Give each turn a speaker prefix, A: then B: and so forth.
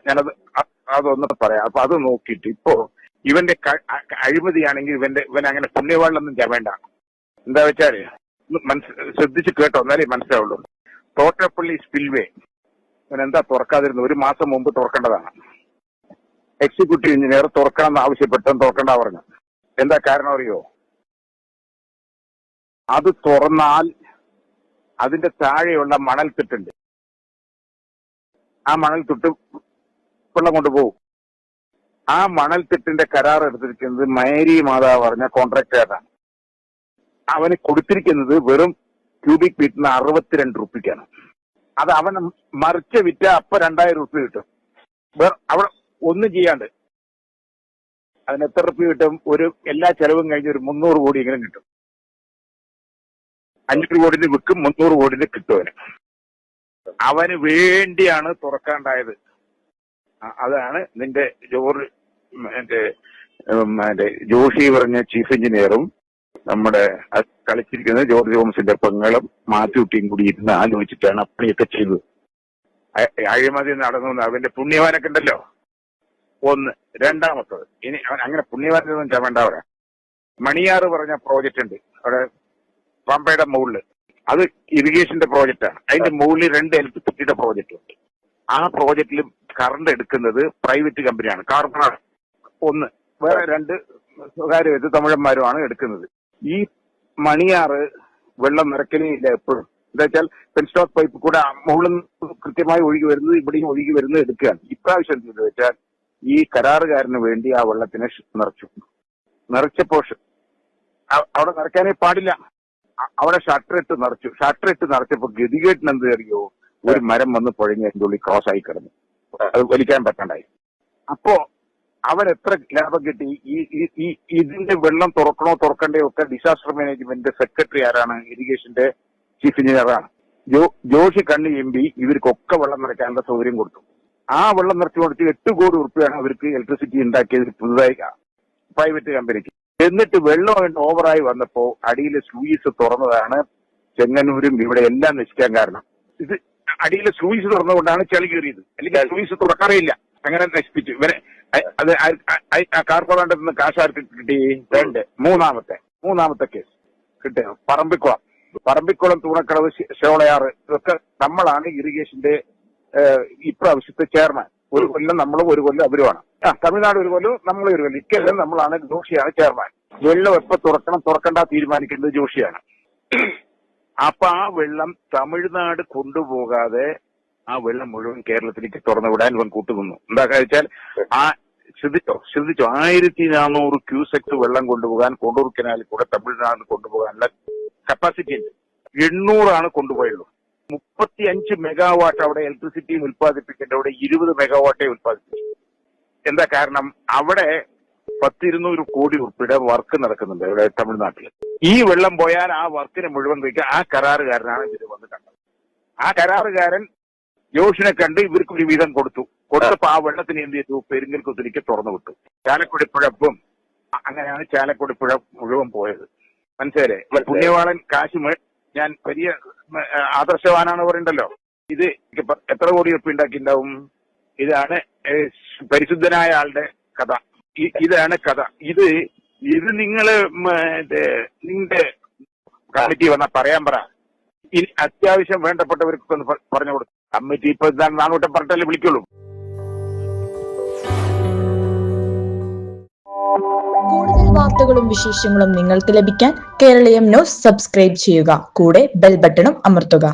A: ഞാനത് അതൊന്ന് പറയാം. അപ്പൊ അത് നോക്കിയിട്ട് ഇപ്പോ ഇവന്റെ അഴിമതിയാണെങ്കിൽ ഇവൻ അങ്ങനെ പുണ്യവാളിലൊന്നും വേണ്ട. എന്താ വെച്ചാല് ശ്രദ്ധിച്ച് കേട്ടോ, എന്നാലേ മനസ്സിലാവുള്ളൂ. തോട്ടപ്പള്ളി സ്പിൽവേ ഇവനെന്താ തുറക്കാതിരുന്നു? 1 മാസം മുമ്പ് തുറക്കേണ്ടതാണ്. എക്സിക്യൂട്ടീവ് എഞ്ചിനീയർ തുറക്കണം എന്ന് ആവശ്യപ്പെട്ടും തുറക്കണ്ട പറഞ്ഞു. എന്താ കാരണം അറിയോ? അത് തുറന്നാൽ അതിന്റെ താഴെയുള്ള മണൽത്തിട്ടുണ്ട്. ആ മണൽത്തിട്ട് വെള്ളം കൊണ്ടുപോകും. ആ മണൽത്തിട്ടിന്റെ കരാർ എടുത്തിരിക്കുന്നത് മേരി മാതാവ് പറഞ്ഞ കോൺട്രാക്ടറാണ്. അവന് കൊടുത്തിരിക്കുന്നത് വെറും ക്യൂബിക് ഫീറ്റിന് 62 റുപ്പിക്കാണ്. അത് അവൻ മറിച്ച് വിറ്റ അപ്പൊ 2000 റുപ്യ കിട്ടും. അവിടെ ഒന്നും ചെയ്യാണ്ട് അതിന് എത്ര റുപ്യ കിട്ടും? എല്ലാ ചെലവും കഴിഞ്ഞ് ഒരു 300 കോടിയെങ്കിലും കിട്ടും. 500 കോടിന് വിൽക്കും, 300 കോടിന് കിട്ടും. അവന് വേണ്ടിയാണ് തുറക്കാണ്ടായത്. അതാണ് നിന്റെ ജോഷി പറഞ്ഞ ചീഫ് എഞ്ചിനീയറും നമ്മുടെ കളിച്ചിരിക്കുന്നത് ജോർജ് തോമസിന്റെ പെങ്ങളും മാത്യുട്ടിയും കൂടി ഇരുന്ന് ആലോചിച്ചിട്ടാണ് പണിയൊക്കെ ചെയ്തത്. അഴിമതി നടന്നു. അവന്റെ പുണ്യവാനൊക്കെ ഉണ്ടല്ലോ. ഒന്ന്. രണ്ടാമത്തത്, ഇനി അവൻ അങ്ങനെ പുണ്യവാനൊന്നും വേണ്ട. പറയാം, മണിയാറ് പറഞ്ഞ പ്രോജക്റ്റ് ഉണ്ട് അവിടെ പമ്പയുടെ മുകളില്. അത് ഇറിഗേഷന്റെ പ്രോജക്റ്റാണ്. അതിന്റെ മുകളിൽ 2 ഇലക്ട്രിസിറ്റിയുടെ പ്രോജക്റ്റ് ഉണ്ട്. ആ പ്രോജക്റ്റിൽ കറണ്ട് എടുക്കുന്നത് പ്രൈവറ്റ് കമ്പനിയാണ്. കാർബൺ ഒന്ന്, വേറെ 2 സ്വകാര്യ തമിഴന്മാരുമാണ് എടുക്കുന്നത്. ഈ മണിയാറ് വെള്ളം നിറയ്ക്കലേ ഇല്ല എപ്പോഴും. എന്താ വെച്ചാൽ പെൻസ്റ്റോക്ക് പൈപ്പ് കൂടെ മുകളിൽ കൃത്യമായി ഒഴുകി വരുന്നത് ഇവിടെയും ഒഴുകി വരുന്നത് എടുക്കുകയാണ്. ഇപ്രാവശ്യം ചെയ്തത് വെച്ചാൽ ഈ കരാറുകാരന് വേണ്ടി ആ വെള്ളത്തിനെ നിറച്ചപ്പോൾ അവിടെ നിറയ്ക്കാനേ പാടില്ല. അവിടെ ഷട്ടറിട്ട് നിറച്ചപ്പോ ഗതികേട്ടിന് എന്ത് അറിയോ? ഒരു മരം വന്ന് പുഴങ്ങി അതിന്റെ ഉള്ളിൽ ക്രോസ് ആയി കിടന്നു. അത് വലിക്കാൻ പറ്റണ്ടായി. അപ്പോ അവൻ എത്ര ലാഭം കിട്ടി? ഇതിന്റെ വെള്ളം തുറക്കണോ തുറക്കണ്ടയോ ഒക്കെ ഡിസാസ്റ്റർ മാനേജ്മെന്റ് സെക്രട്ടറി ആരാണ്? ഇറിഗേഷന്റെ ചീഫ് എഞ്ചിനീയറാണ്. ജോഷി കണ്ണി MP ഇവർക്കൊക്കെ വെള്ളം നിറയ്ക്കാനുള്ള സൗകര്യം കൊടുത്തു. ആ വെള്ളം നിറച്ചു കൊടുത്ത് 8 കോടി റുപ്യാണ് അവർക്ക് ഇലക്ട്രിസിറ്റി ഉണ്ടാക്കിയത് പുതുതായി പ്രൈവറ്റ് കമ്പനിക്ക്. എന്നിട്ട് വെള്ളം ഓവറായി വന്നപ്പോ അടിയിലെ സ്ലൂയിസ് തുറന്നതാണ് ചെങ്ങന്നൂരും ഇവിടെ എല്ലാം നശിക്കാൻ കാരണം. ഇത് അടിയിലെ സ്ലൂയിസ് തുറന്നുകൊണ്ടാണ് ചെളി കയറിയത്. അല്ലെങ്കിൽ സ്ലൂയിസ് തുറക്കാറേയില്ല. അങ്ങനെ നശിപ്പിച്ചു ഇവരെ. അത് കാർപ്പോറേറ്റിൽ നിന്ന് കാശാർക്ക് കിട്ടി. 2. മൂന്നാമത്തെ കേസ് കിട്ടിയ പറമ്പിക്കുളം തൂണക്കടവ് ഷോളയാറ് ഇതൊക്കെ നമ്മളാണ് ഇറിഗേഷന്റെ ഇപ്രാവശ്യത്തെ ചെയർമാൻ. ഒരു കൊല്ലം നമ്മളും ഒരു കൊല്ലം അവരുമാണ്. തമിഴ്നാട് ഒരു കൊല്ലം നമ്മൾ ഒരു കൊല്ലം. ഇക്കെല്ലാം നമ്മളാണ്. ജോഷിയാണ് ചെയർമാൻ. വെള്ളം എപ്പോ തുറക്കണ്ട തീരുമാനിക്കേണ്ടത് ജോഷിയാണ്. അപ്പൊ ആ വെള്ളം തമിഴ്നാട് കൊണ്ടുപോകാതെ ആ വെള്ളം മുഴുവൻ കേരളത്തിലേക്ക് തുറന്നു വിടാൻ ഇവൻ കൂട്ടുനിന്നു. എന്താ വെച്ചാൽ ശ്രദ്ധിച്ചോ 1400 ക്യൂസെക്സ് വെള്ളം കൊണ്ടുപോകാൻ കൊണ്ടൂർ കനാലിൽ കൂടെ തമിഴ്നാട് കൊണ്ടുപോകാനുള്ള കപ്പാസിറ്റി ഉണ്ട്. 800 കൊണ്ടുപോയുള്ളൂ. 35 മെഗാവാട്ട് അവിടെ ഇലക്ട്രിസിറ്റി ഉത്പാദിപ്പിക്കേണ്ട അവിടെ 20 മെഗാവാട്ടേ ഉത്പാദിപ്പിച്ചു. എന്താ കാരണം? അവിടെ 100-200 കോടി റുപ്യയുടെ വർക്ക് നടക്കുന്നുണ്ട് ഇവിടെ തമിഴ്നാട്ടിൽ. ഈ വെള്ളം പോയാൽ ആ വർക്കിനെ മുഴുവൻ വയ്ക്കുക. ആ കരാറുകാരനാണ് ഇതിൽ വന്ന് കണ്ടത്. ആ കരാറുകാരൻ ജോഷിനെ കണ്ട് ഇവർക്ക് ഒരു വീതം കൊടുത്തപ്പോ ആ വെള്ളത്തിന് എന്ത് ചെയ്തു? പെരിങ്ങൽകുത്തിലേക്ക് തുറന്നു വിട്ടു. ചാലക്കുടി പുഴപ്പും അങ്ങനെയാണ് ചാലക്കുടി പുഴ മുഴുവൻ പോയത്. മനസ്സിലായില്ലേ? പുണ്യവാളൻ കാശ് ഞാൻ വലിയ ആദർശവാനാണ് പറയണ്ടല്ലോ. ഇത് എത്ര കോടി റുപ്യ ഉണ്ടാക്കിണ്ടാവും? ഇതാണ് പരിശുദ്ധനായ ആളുടെ കഥ. ഇതാണ് കഥ. ഇത് നിങ്ങള് നിന്റെ കമ്മിറ്റി വന്നാ പറയാൻ പറ. ഇനി അത്യാവശ്യം വേണ്ടപ്പെട്ടവർക്കൊക്കെ ഒന്ന് പറഞ്ഞു കൊടുത്തു. കമ്മിറ്റി ഇപ്പൊ 4 വട്ടം പറഞ്ഞിട്ടല്ലേ വിളിക്കുള്ളൂ.
B: കൂടുതൽ വാർത്തകളും വിശേഷങ്ങളും നിങ്ങൾക്ക് ലഭിക്കാൻ കേരളീയം ന്യൂസ് സബ്സ്ക്രൈബ് ചെയ്യുക. കൂടെ ബെൽ ബട്ടണും അമർത്തുക.